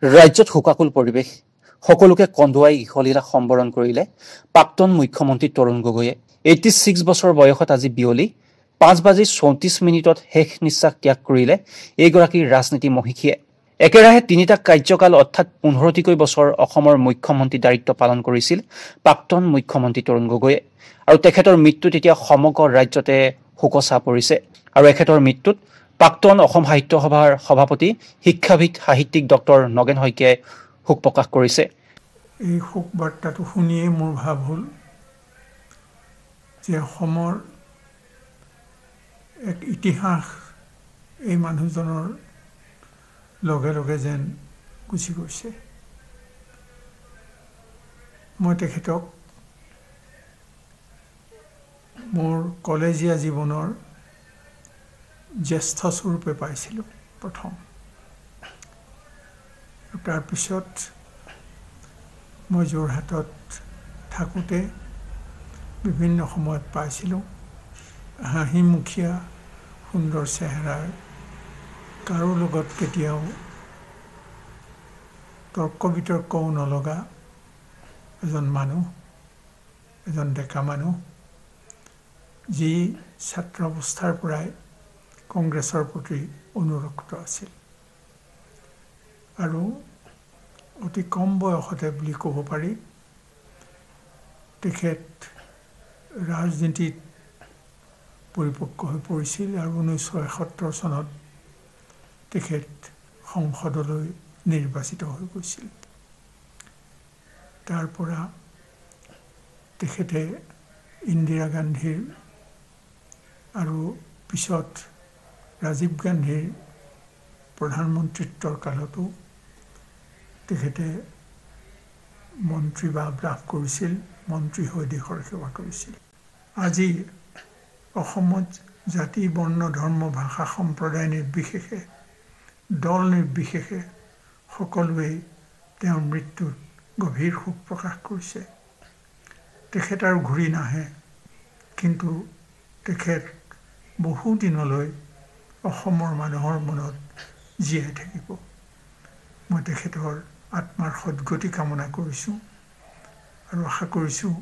ৰাজ্যত শোকাকুল পৰিৱেশ সকলোকে কন্দুৱাই ইহলীলা সম্বৰণ কৰিলে প্ৰাক্তন মুখ্যমন্ত্ৰী তৰুণ গগৈয়ে 86 বছৰ বয়সত আজি বিয়লি 5:34 শেষ নিশ্বাস ত্যাগ কৰিলে এইগৰাকী ৰাজনীতি মহিষীয়ে একেৰাহে তিনিটা কাৰ্যকাল অৰ্থাৎ 15টিকৈ বছৰ অসমৰ মুখ্যমন্ত্ৰী দায়িত্ব পালন কৰিছিল প্ৰাক্তন মুখ্যমন্ত্ৰী তৰুণ গগৈয়ে আৰু তেখেতৰ মৃত্যুত এতিয়া সমগ্ৰ ৰাজ্যতে শোকছা পৰিছে আৰু এখেতৰ মৃত্যুত প্ৰাক্তন অসম সাহিত্য সভাৰ সভাপতি শিক্ষাবিদ সাহিত্যিক ডক্টৰ নগেন শইকীয়াই শোক প্ৰকাশ কৰিছে। এই শোক বাৰ্তাটো শুনিয়ে মোৰ ভাৱ হ'ল যে অসমৰ এক ইতিহাস এই মানুহজনৰ লগে লগে যেন গুচি গৈছে। মই তেখেতক মোৰ কলেজীয়া জীৱনৰ জ্যেষ্ঠ স্বৰূপে পাইছিলোঁ প্ৰথম। তাৰপিছত মই যোৰহাটত থাকোঁতে বিভিন্ন সময়ত পাইছিলোঁ। হাঁহিমুখীয়া সুন্দৰ চেহেৰাৰ, কাৰো লগত কেতিয়াও তৰ্ক বিতৰ্কও নলগা এজন মানুহ, এজন ডেকা মানুহ, যি ছাত্ৰ অৱস্থাৰ পৰাই কংগ্ৰেছৰ প্ৰতি অনুৰক্ত আছিল আৰু অতি কম বয়সতে বুলি ক'ব পাৰি তেখেত ৰাজনীতিত পৰিপক্ক হৈ পৰিছিল আৰু 1971 চনত তেখেত সংসদলৈ নিৰ্বাচিত হৈ গৈছিল। তাৰ পৰা তেখেতে ইন্দিৰা গান্ধীৰ আৰু পিছত ৰাজীৱ গান্ধীৰ প্ৰধানমন্ত্ৰীত্বৰ কালতো তেখেতে মন্ত্ৰী লাভ কৰিছিল, মন্ত্ৰী হৈ দেশৰ সেৱা কৰিছিল। আজি অসমত জাতি, বৰ্ণ, ধৰ্ম, ভাষা, সম্প্ৰদায় নিৰ্বিশেষে, দল নিৰ্বিশেষে সকলোৱে তেওঁৰ মৃত্যুত গভীৰ শোক প্ৰকাশ কৰিছে। তেখেত আৰু ঘূৰি নাহে, কিন্তু তেখেত বহু দিনলৈ অসমৰ মানুহৰ মনত জীয়াই থাকিব। মই তেখেতৰ আত্মাৰ সদ্গতি কামনা কৰিছোঁ আৰু আশা কৰিছোঁ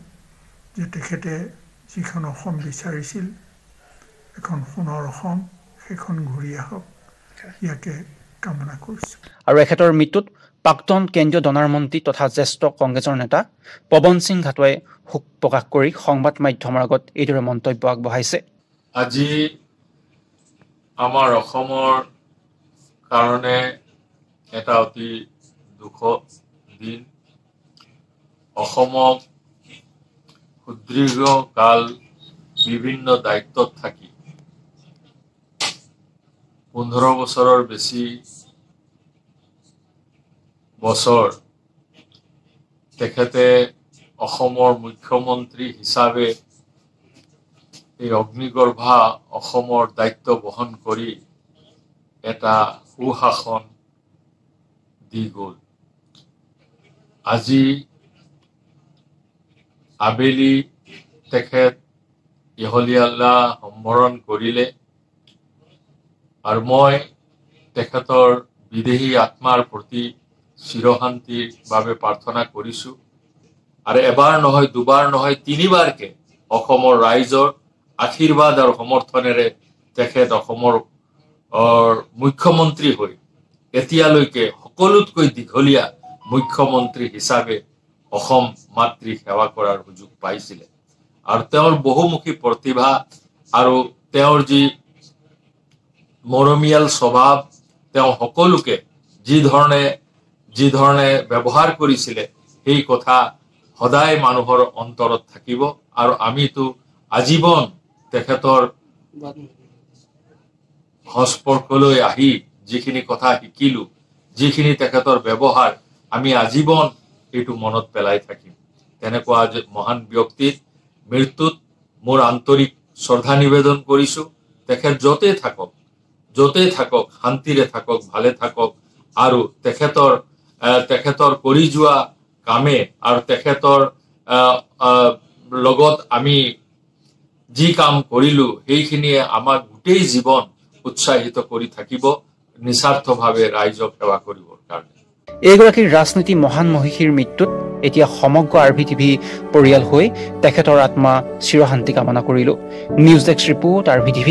যে তেখেতে যিখন অসম বিচাৰিছিল, এখন সোণৰ অসম, সেইখন ঘূৰি আহক, ইয়াকে কামনা কৰিছোঁ। আৰু এখেতৰ মৃত্যুত প্ৰাক্তন কেন্দ্ৰীয় ডনাৰ মন্ত্ৰী তথা জ্যেষ্ঠ কংগ্ৰেছৰ নেতা পৱন সিং ঘাটোৱাই শোক প্ৰকাশ কৰি সংবাদ মাধ্যমৰ আগত এইদৰে মন্তব্য আগবঢ়াইছে। আজি আমাৰ অসমৰ কাৰণে এটা অতি দুখদ দিন। অসমক সুদীৰ্ঘ কাল বিভিন্ন দায়িত্বত থাকি 15 বছৰৰ বেছি বছৰ তেখেতে অসমৰ মুখ্যমন্ত্ৰী হিচাপে এই অগ্নিগৰ্ভা অসমৰ দায়িত্ব বহন কৰি এটা সুশাসন দি গ'ল। আজি আবেলি তেখেত ইহলীলা সম্বৰণ কৰিলে আৰু মই তেখেতৰ বিদেহী আত্মাৰ প্ৰতি চিৰশান্তিৰ বাবে প্ৰাৰ্থনা কৰিছোঁ। আৰু এবাৰ নহয়, দুবাৰ নহয়, 3বাৰকে অসমৰ ৰাইজৰ আশীৰ্বাদ আৰু সমৰ্থনেৰে তেখেত অসমৰ মুখ্যমন্ত্ৰী হৈ এতিয়ালৈকে সকলোতকৈ দীঘলীয়া মুখ্যমন্ত্ৰী হিচাপে অসম মাতৃ সেৱা কৰাৰ সুযোগ পাইছিলে। আৰু তেওঁৰ বহুমুখী প্ৰতিভা আৰু তেওঁৰ যি মৰমীয়াল স্বভাৱ, তেওঁ সকলোকে যি ধৰণে ব্যৱহাৰ কৰিছিলে, সেই কথা সদায় মানুহৰ অন্তৰত থাকিব। আৰু আমিতো আজীৱন তেখেতৰ সংস্পৰ্শলৈ আহি যিখিনি কথা শিকিলো, যিখিনি তেখেতৰ ব্যৱহাৰ, আমি আজীৱন এইটো মনত পেলাই থাকিম। তেনেকুৱা মহান ব্যক্তিৰ মৃত্যুত মোৰ আন্তৰিক শ্ৰদ্ধা নিবেদন কৰিছো। তেখেত য'তে থাকক শান্তিৰে থাকক, ভালে থাকক আৰু তেখেতৰ কৰি যোৱা কামে আৰু তেখেতৰ লগত আমি যি কাম কৰিলো সেইখিনিয়ে আমাক গোটেই জীৱন উৎসাহিত কৰি থাকিব নিস্বাৰ্থভাৱে ৰাইজক সেৱা কৰিবৰ কাৰণে। এইগৰাকী ৰাজনীতি মহান মহিষীৰ মৃত্যুত এতিয়া সমগ্ৰ RVTV পৰিয়াল হৈ তেখেতৰ আত্মা চিৰশান্তি কামনা কৰিলো। News desk report RVTV।